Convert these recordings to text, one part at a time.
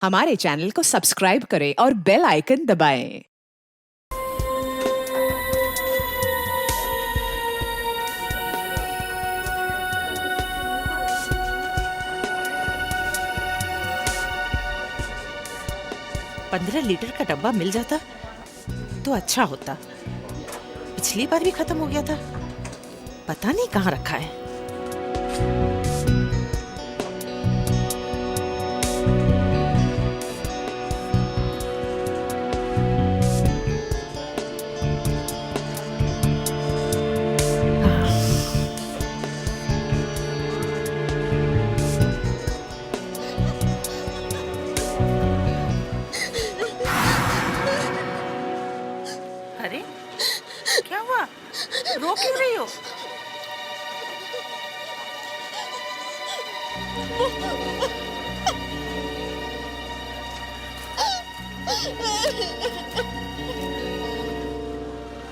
हमारे चैनल को सब्सक्राइब करें और बेल आइकन दबाएं। पंद्रह लीटर का डब्बा मिल जाता तो अच्छा होता। पिछली बार भी खत्म हो गया था, पता नहीं कहाँ रखा है। अरे क्या हुआ, रो क्यों रही हो?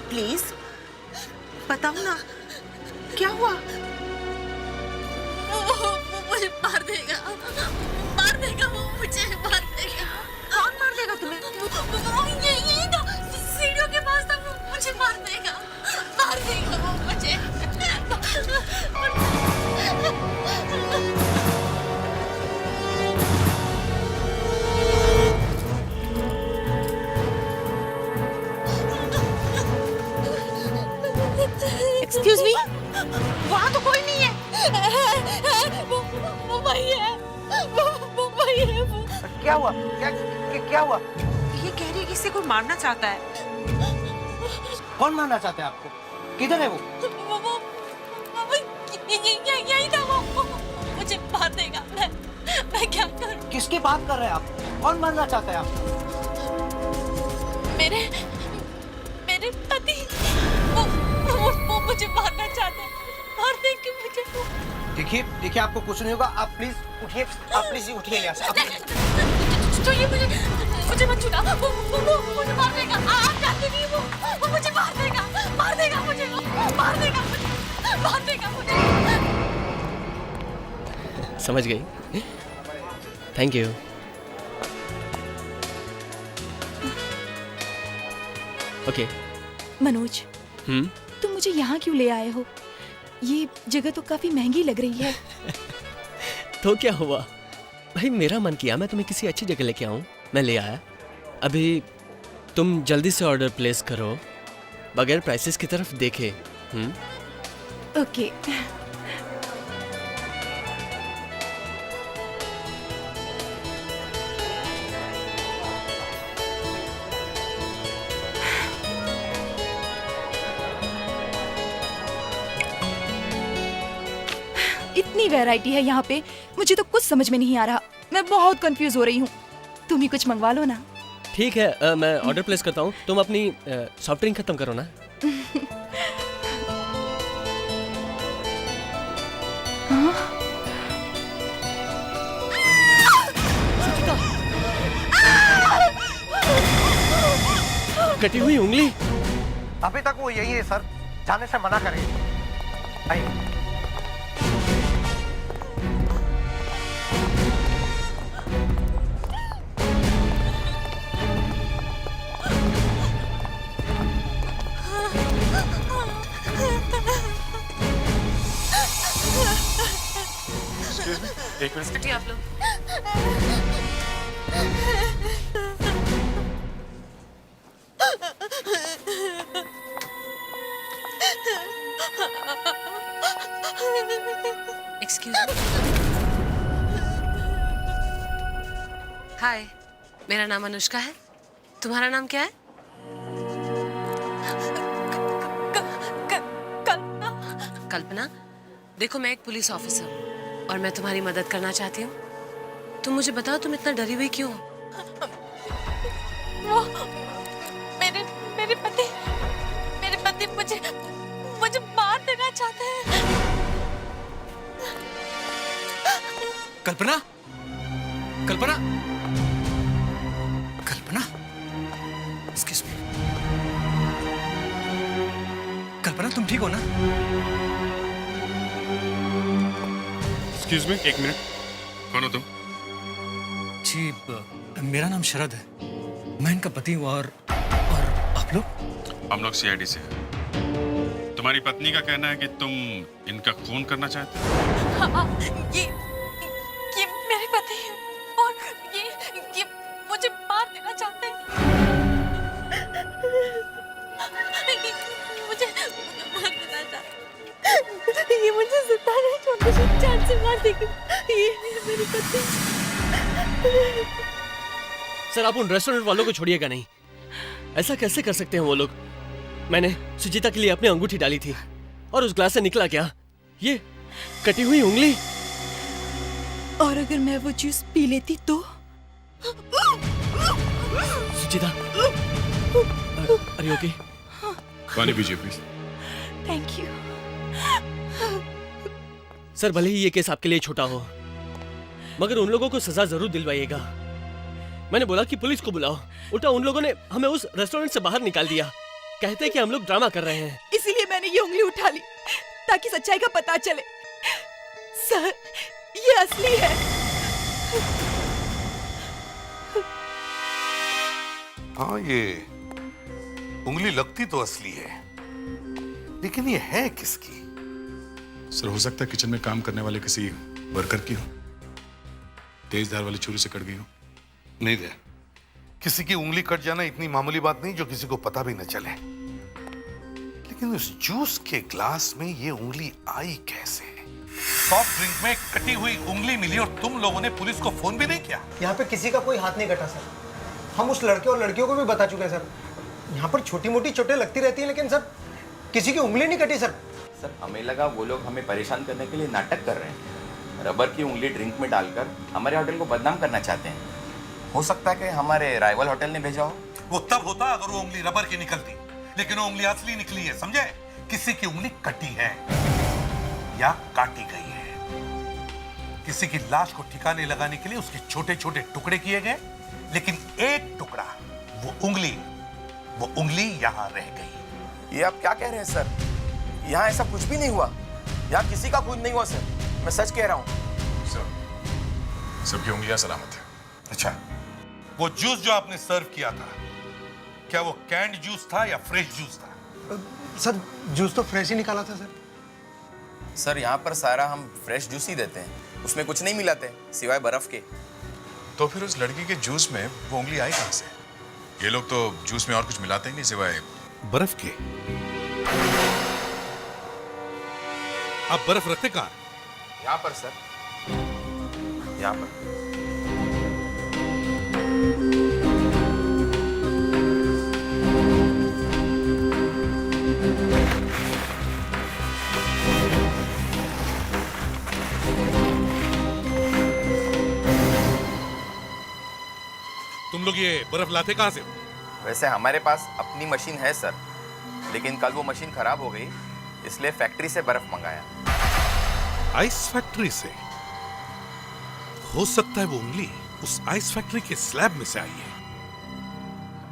प्लीज बताओ ना, क्या हुआ? वो मुझे मार देगा, मार देगा, वो मुझे मार देगा। कौन मार देगा तुम्हें? वो यही था, सीढ़ियों के पास था, वो मुझे मार देगा वो मुझे। एक्सक्यूज मी, वहाँ तो कोई नहीं है। वो वही है, वो वही है वो। क्या हुआ? क्या हुआ? ये कह रही है कि इसे कोई मारना चाहता है। कौन मारना चाहता है आपको? किधर है वो? यही था वो मुझे मार देगा। मैं क्या करूं? किसकी बात कर रहे हैं आप? कौन मारना चाहता है आपको? मेरे पति वो मुझे मारना चाहते हैं, मार देंगे मुझे। देखिए आपको कुछ नहीं होगा। आप प्लीज उठिए, आप प्लीज उठिए यहाँ से। तो ये मुझे मत छूना, वो मुझे मार देगा। आप जानते नहीं, वो मुझे मार देगा मुझे, मार देगा मुझे। समझ गई? Thank you. ओके। मनोज, तुम मुझे यहाँ क्यों ले आए हो? ये जगह तो काफी महंगी लग रही है। तो क्या हुआ भाई, मेरा मन किया मैं तुम्हें किसी अच्छी जगह लेके आऊं, मैं ले आया। अभी तुम जल्दी से ऑर्डर प्लेस करो बगैर प्राइसेस की तरफ देखे। ओके। इतनी वैरायटी है यहाँ पे, मुझे तो कुछ समझ में नहीं आ रहा। मैं बहुत कंफ्यूज हो रही हूँ। तुम ही कुछ मंगवा लो ना। ठीक है, मैं ऑर्डर प्लेस करता हूँ। तुम अपनी सॉफ्ट ड्रिंक खत्म करो ना। कटी हुई उंगली। अभी तक वो यही है सर, जाने से मना करें। आइए। एक मिनट। हटिए आप लोग। Excuse me. हाय, मेरा नाम अनुष्का है। तुम्हारा नाम क्या है? कल्पना। देखो, मैं एक पुलिस ऑफिसर हूँ और मैं तुम्हारी मदद करना चाहती हूँ। तुम मुझे बताओ, तुम इतना डरी हुई क्यों हो? वो मेरे पति मुझे मार देना चाहते हैं। कल्पना, कल्पना, कल्पना, एक्सक्यूज मी। कल्पना, तुम ठीक हो ना? एक्सक्यूज मी, एक मिनट। कौन हो तुम? जी मेरा नाम शरद है, मैं इनका पति हूँ। और आप लोग? हम लोग सीआईडी से हैं। तुम्हारी पत्नी का कहना है कि तुम इनका खून करना चाहते हो। हाँ, ये मेरे पति हैं और ये मुझे मार देना चाहते हैं। मुझे मार देना चाहते हैं। ये मुझे जिंदा नहीं छोड़ते, जान से मार देंगे। ये मेरे पति। सर आप उन रेस्टोरेंट वालों को छोड़िएगा नहीं। ऐसा कैसे कर सकते हैं वो लोग? मैंने सुजीता के लिए अपनी अंगूठी डाली थी और उस ग्लास से निकला क्या? ये कटी हुई उंगली। और अगर मैं वो जूस पी लेती तो? सुजीता, अरे ओके? पानी पीजिए प्लीज। Thank you. सर भले ही ये केस आपके लिए छोटा हो, मगर उन लोगों को सजा जरूर दिलवाइएगा। मैंने बोला कि पुलिस को बुलाओ, उल्टा उन लोगों ने हमें उस रेस्टोरेंट से बाहर निकाल दिया। कहते हैं कि हम लोग ड्रामा कर रहे हैं। इसीलिए मैंने ये उंगली उठा ली ताकि सच्चाई का पता चले। सर ये असली है। हाँ, ये उंगली लगती तो असली है, लेकिन ये है किसकी? सर हो सकता है किचन में काम करने वाले किसी वर्कर की हो, तेज धार वाली छुरी से कट गई हो। नहीं दे, किसी की उंगली कट जाना इतनी मामूली बात नहीं जो किसी को पता भी न चले। लेकिन उस जूस के ग्लास में ये उंगली आई कैसे? सॉफ्ट ड्रिंक में कटी हुई उंगली मिली और तुम लोगों ने पुलिस को फोन भी नहीं किया? यहाँ पे किसी का कोई हाथ नहीं कटा सर। हम उस लड़के और लड़कियों को भी बता चुके हैं सर। यहाँ पर छोटी मोटी चोटें लगती रहती हैं, लेकिन सर किसी की उंगली नहीं कटी सर। सर हमें लगा वो लोग हमें परेशान करने के लिए नाटक कर रहे हैं। रबर की उंगली ड्रिंक में डालकर हमारे होटल को बदनाम करना चाहते हैं। हो सकता है कि हमारे राइवल होटल ने भेजा हो। वो तब होता अगर वो उंगली रबर की निकलती, लेकिन वो उंगली असली निकली है, समझे? किसी की उंगली कटी है या काटी गई है। किसी की लाश को ठिकाने लगाने के लिए उसके छोटे छोटे टुकड़े किए गए, लेकिन एक टुकड़ा, वो उंगली यहां रह गई। ये आप क्या कह रहे हैं सर? यहाँ ऐसा कुछ भी नहीं हुआ। यहाँ किसी का खून नहीं हुआ सर, मैं सच कह रहा हूँ। सर सबकी उंगलियां सलामत है। अच्छा, वो जूस जो आपने सर्व किया था, क्या वो कैंड जूस था या फ्रेश जूस था? सर जूस तो फ्रेश ही निकाला था सर। सर यहाँ पर सारा हम फ्रेश जूस ही देते हैं, उसमें कुछ नहीं मिलाते सिवाय बर्फ के। तो फिर उस लड़की के जूस में वो उंगली आई कहां से? ये लोग तो जूस में और कुछ मिलाते ही नहीं सिवाय बर्फ के। आप बर्फ रखते कहाँ? यहाँ पर सर, यहाँ पर। तुम लोग ये बर्फ लाते कहाँ से? वैसे हमारे पास अपनी मशीन है सर, लेकिन कल वो मशीन खराब हो गई, इसलिए फैक्ट्री से बर्फ मंगाया। आइस फैक्ट्री से? हो सकता है वो उंगली उस आइस फैक्ट्री के स्लैब में से आई है।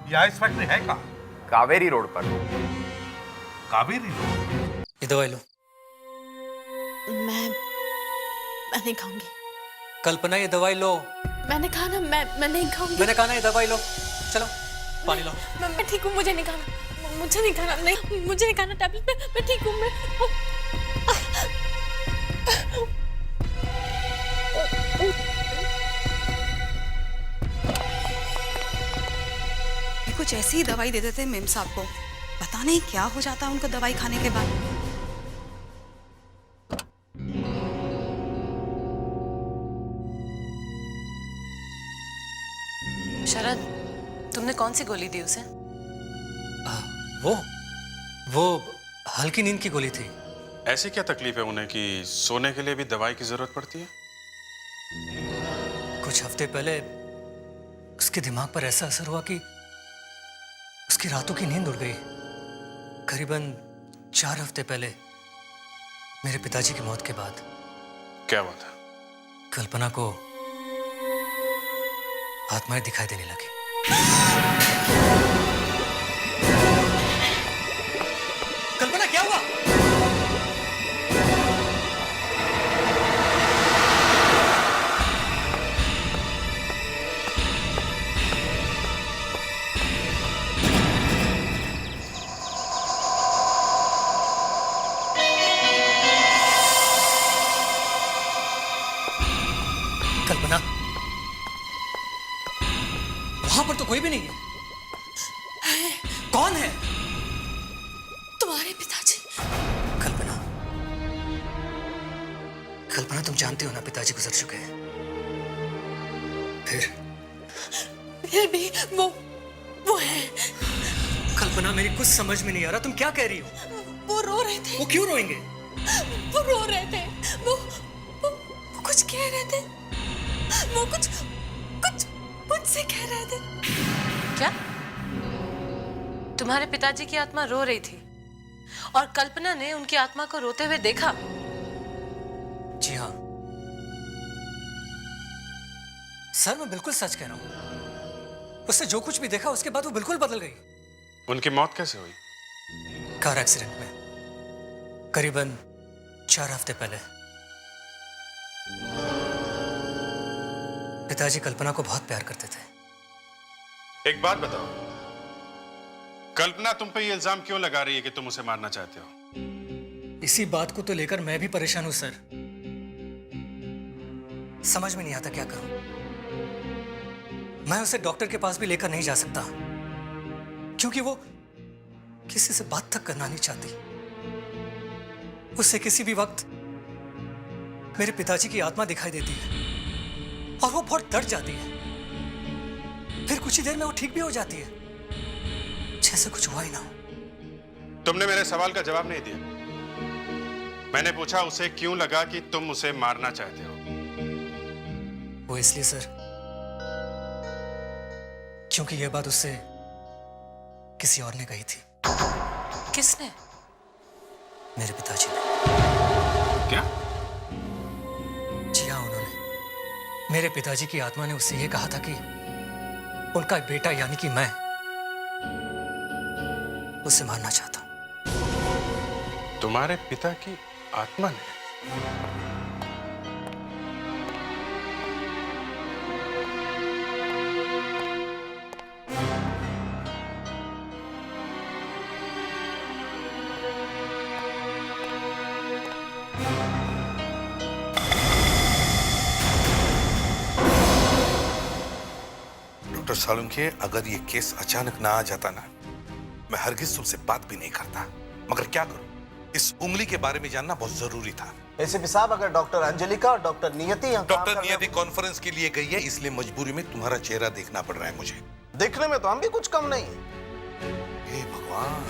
ये आइस फैक्ट्री है कहाँ? कावेरी रोड पर। कावेरी रोड? ये दवाई लो। मैं नहीं खाऊंगी। कल्पना ये दवाई लो। मैंने कहा ना मैं नहीं खाऊंगी। मैंने कहा ना ये दवाई लो। चलो पानी लो। मैं ठीक हूँ, मुझे नहीं खाना। मुझे नहीं खाना, नहीं मुझे नहीं खाना टैबलेट। मैं ठीक हूँ। मैं ये कुछ ऐसी ही दवाई दे देते मेम साहब को, पता नहीं क्या हो जाता है उनको दवाई खाने के बाद। शरद, तुमने कौन सी गोली दी उसे? वो हल्की नींद की गोली थी। ऐसी क्या तकलीफ है उन्हें कि सोने के लिए भी दवाई की जरूरत पड़ती है? कुछ हफ्ते पहले उसके दिमाग पर ऐसा असर हुआ कि उसकी रातों की नींद उड़ गई। करीबन 4 हफ्ते पहले मेरे पिताजी की मौत के बाद। क्या बात है? कल्पना को आत्माएं दिखाई देने लगी। कल्पना क्या हुआ? वहां पर तो कोई भी नहीं है। कौन है? तुम्हारे पिताजी। कल्पना, कल्पना तुम जानते हो ना पिताजी गुजर चुके हैं। फिर भी वो है। कल्पना, मेरी कुछ समझ में नहीं आ रहा, तुम क्या कह रही हो? वो रो रहे थे। वो क्यों रोएंगे? वो रो रहे थे। वो कुछ कह रहे थे। वो कुछ मुझसे कह रहे थे। क्या? तुम्हारे पिताजी की आत्मा रो रही थी और कल्पना ने उनकी आत्मा को रोते हुए देखा? जी हाँ सर, मैं बिल्कुल सच कह रहा हूं। उससे जो कुछ भी देखा उसके बाद वो बिल्कुल बदल गई। उनकी मौत कैसे हुई? कार एक्सीडेंट में, करीबन 4 हफ्ते पहले। पिताजी कल्पना को बहुत प्यार करते थे। एक बात बताओ, कल्पना तुम पे ये इल्जाम क्यों लगा रही है कि तुम उसे मारना चाहते हो? इसी बात को तो लेकर मैं भी परेशान हूं सर। समझ में नहीं आता क्या करूं। मैं उसे डॉक्टर के पास भी लेकर नहीं जा सकता क्योंकि वो किसी से बात तक करना नहीं चाहती। उसे किसी भी वक्त मेरे पिताजी की आत्मा दिखाई देती है और वो बहुत डर जाती है। फिर कुछ ही देर में वो ठीक भी हो जाती है, जैसे कुछ हुआ ही ना हो। तुमने मेरे सवाल का जवाब नहीं दिया। मैंने पूछा उसे क्यों लगा कि तुम उसे मारना चाहते हो? वो इसलिए सर क्योंकि यह बात उससे किसी और ने कही थी। किसने? मेरे पिताजी ने। क्या? जी हाँ, उन्होंने। मेरे पिताजी की आत्मा ने उससे यह कहा था कि उनका बेटा यानी कि मैं उसे मारना चाहता हूं। तुम्हारे पिता की आत्मा ने? डॉक्टर सालुंखे, अगर ये केस अचानक ना आ जाता ना, मैं हरगिज तुमसे बात भी नहीं करता। मगर क्या करूं, इस उंगली के बारे में जानना बहुत जरूरी था। एसीपी साहब, अगर डॉक्टर अंजलिका और डॉक्टर नियति यहाँ काम डॉक्टर कर रहे नियति कॉन्फ्रेंस के लिए गई है, इसलिए मजबूरी में तुम्हारा चेहरा देखना पड़ रहा है मुझे। देखने में तो हम भी कुछ कम नहीं है। हे भगवान,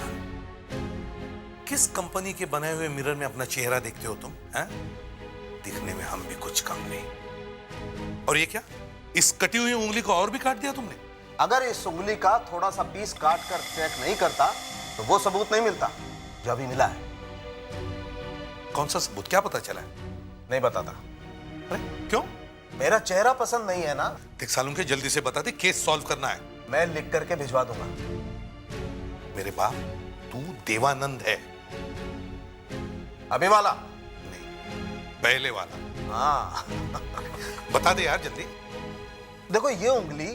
किस कंपनी के बनाए हुए मिरर में अपना चेहरा देखते हो तुम? हैं? दिखने में हम भी कुछ कम नहीं। और ये क्या, इस कटी हुई उंगली को और भी काट दिया तुमने? अगर इस उंगली का थोड़ा सा पीस काट कर चेक नहीं करता तो वो सबूत नहीं मिलता जो अभी मिला है। कौन सा सबूत? क्या पता चला है? नहीं बताता। अरे क्यों? मेरा चेहरा पसंद नहीं है ना। देख सालुंखे, जल्दी से बता दे, केस सॉल्व करना है। मैं लिख करके भिजवा दूंगा। मेरे बाप, तू देवानंद है। अभी वाला नहीं, पहले वाला। हाँ। बता दे यार जल्दी। देखो, ये उंगली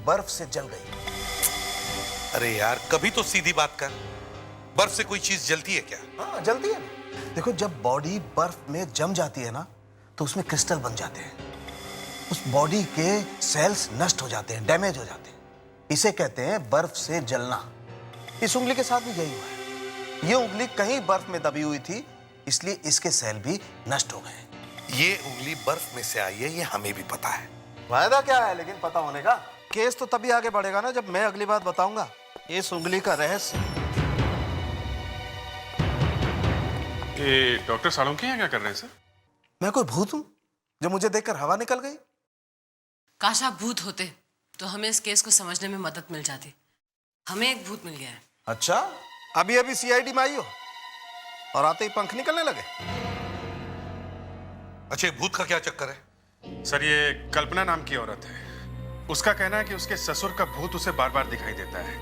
बर्फ से जल गई। अरे यार, कभी तो सीधी बात कर। बर्फ से कोई चीज जलती है क्या? हाँ, जलती है। देखो, जब बॉडी बर्फ में जम जाती है ना, तो उसमें क्रिस्टल बन जाते हैं। उस बॉडी के सेल्स नष्ट हो जाते हैं, डैमेज हो जाते हैं। इसे कहते हैं बर्फ से जलना। इस उंगली के साथ भी यही हुआ है। ये उंगली कहीं बर्फ में दबी हुई थी, इसलिए इसके सेल भी नष्ट हो गए। ये उंगली बर्फ में से आई है, ये हमें भी पता है। फायदा क्या है लेकिन पता होने का? केस तो तभी आगे बढ़ेगा ना जब मैं अगली बात बताऊंगा इस उंगली का रहस्य। ये डॉक्टर सालुंखे यहाँ क्या कर रहे हैं सर? मैं कोई भूत हूं जो मुझे देखकर हवा निकल गई? काश आप भूत होते तो हमें इस केस को समझने में मदद मिल जाती। हमें एक भूत मिल गया है। अच्छा, अभी अभी सीआईडी में आई हो और आते ही पंख निकलने लगे? अच्छा, भूत का क्या चक्कर है? सर, ये कल्पना नाम की औरत है। उसका कहना है कि उसके ससुर का भूत उसे बार बार दिखाई देता है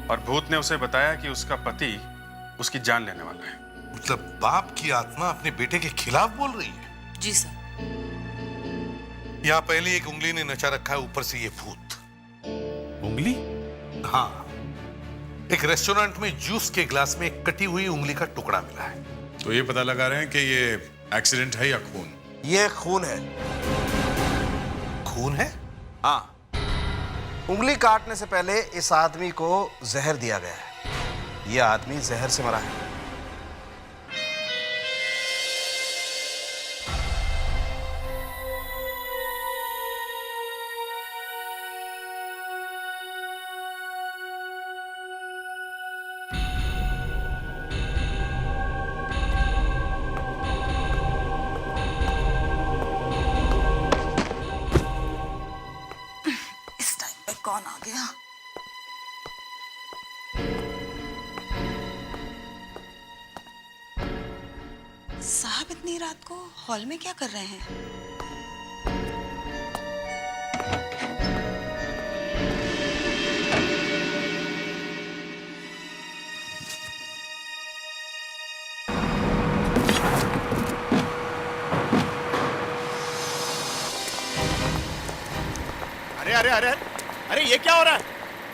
और भूत ने उसे बताया कि उसका पति उसकी जान लेने वाला है। मतलब बाप की आत्मा अपने बेटे के खिलाफ बोल रही है? जी सर। यहाँ पहले एक उंगली ने नचा रखा है, ऊपर से ये भूत। उंगली? हाँ, एक रेस्टोरेंट में जूस के ग्लास में एक कटी हुई उंगली का टुकड़ा मिला है। तो ये पता लगा रहे हैं कि ये एक्सीडेंट है या खून? ये खून है। खून है? हाँ, उंगली काटने से पहले इस आदमी को जहर दिया गया है। यह आदमी जहर से मरा है। इस टाइम पे कौन आ गया? साहब इतनी रात को हॉल में क्या कर रहे हैं? अरे अरे अरे अरे ये क्या हो रहा है?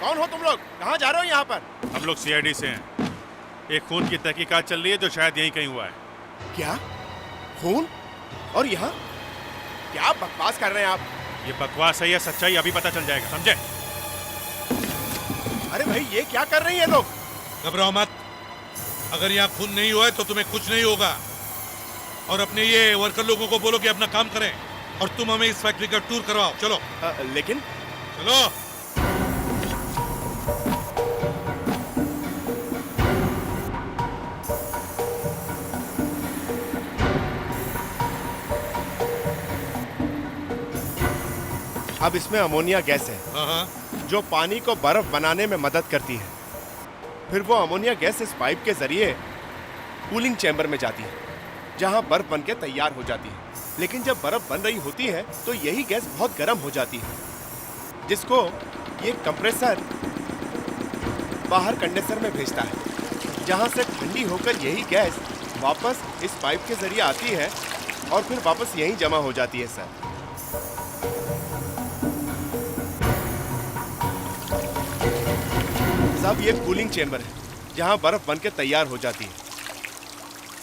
कौन हो तुम लोग? कहाँ जा रहे हो यहाँ पर? हम लोग सीआईडी से हैं। एक खून की तहकीकात चल रही है जो शायद यहीं कहीं हुआ है। क्या? खून? और यहाँ? क्या बकवास कर रहे हैं आप? ये बकवास है या सच्चाई अभी पता चल जाएगा, समझे? अरे भाई ये क्या कर रहे हैं ये लोग? घबराओ मत। अगर यहाँ खून नहीं हुआ है तो तुम्हें कुछ नहीं होगा। और अपने ये वर्कर लोगों को बोलो कि अपना काम करें और तुम हमें इस फैक्ट्री का टूर करवाओ। चलो। लेकिन चलो। अब इसमें अमोनिया गैस है जो पानी को बर्फ बनाने में मदद करती है। फिर वो अमोनिया गैस इस पाइप के जरिए कूलिंग चैम्बर में जाती है जहां बर्फ बनके तैयार हो जाती है। लेकिन जब बर्फ बन रही होती है तो यही गैस बहुत गर्म हो जाती है जिसको ये कंप्रेसर बाहर कंडेंसर में भेजता है जहां से ठंडी होकर यही गैस वापस इस पाइप के जरिए आती है और फिर वापस यहीं जमा हो जाती है सर। सब ये कूलिंग चेंबर है जहां बर्फ बनके तैयार हो जाती है।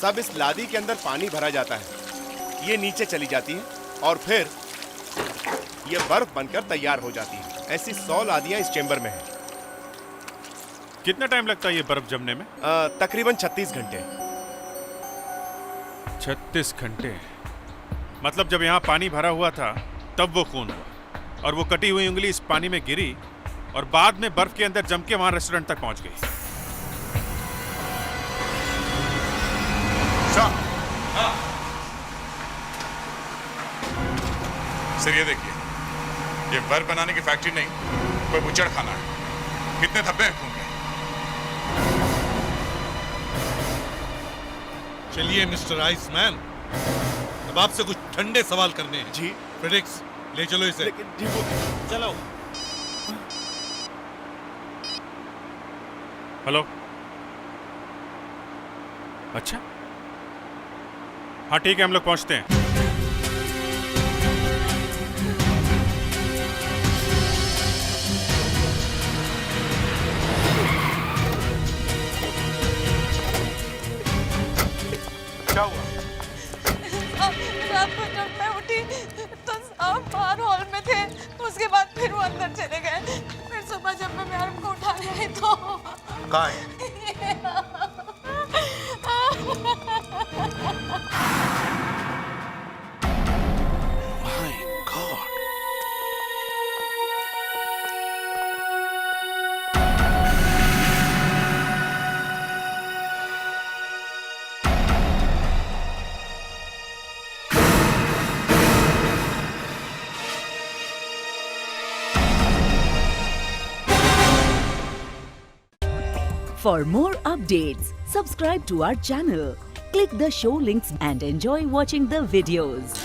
सब इस लादी के अंदर पानी भरा जाता है, ये नीचे चली जाती है और फिर ये बर्फ बनकर तैयार हो जाती है। ऐसी 100 लादियां इस चेंबर में हैं। कितना टाइम लगता है ये बर्फ जमने में? तकरीबन 36 घंटे। 36 घंटे? मतलब जब यहाँ पानी भरा हुआ था तब वो खून हुआ और वो कटी हुई उंगली इस पानी में गिरी और बाद में बर्फ के अंदर जम के वहां रेस्टोरेंट तक पहुंच गई। सर ये देखिए, ये बर्फ बनाने की फैक्ट्री नहीं, कोई बुचड़ खाना है। कितने धब्बे हैं खून के। चलिए मिस्टर आइसमैन, अब आपसे कुछ ठंडे सवाल करने हैं। जी। फेलिक्स ले चलो इसे। जी वो चलो। हेलो। अच्छा हाँ ठीक है, हम लोग पहुंचते हैं। क्या हुआ? रात को जब मैं उठी तो साहब बाहर हॉल में थे। उसके बाद फिर वो अंदर चले गए। फिर सुबह जब मैं मैडम को उठाने आई तो कहाँ है? For more updates, subscribe to our channel, click the show links and enjoy watching the videos.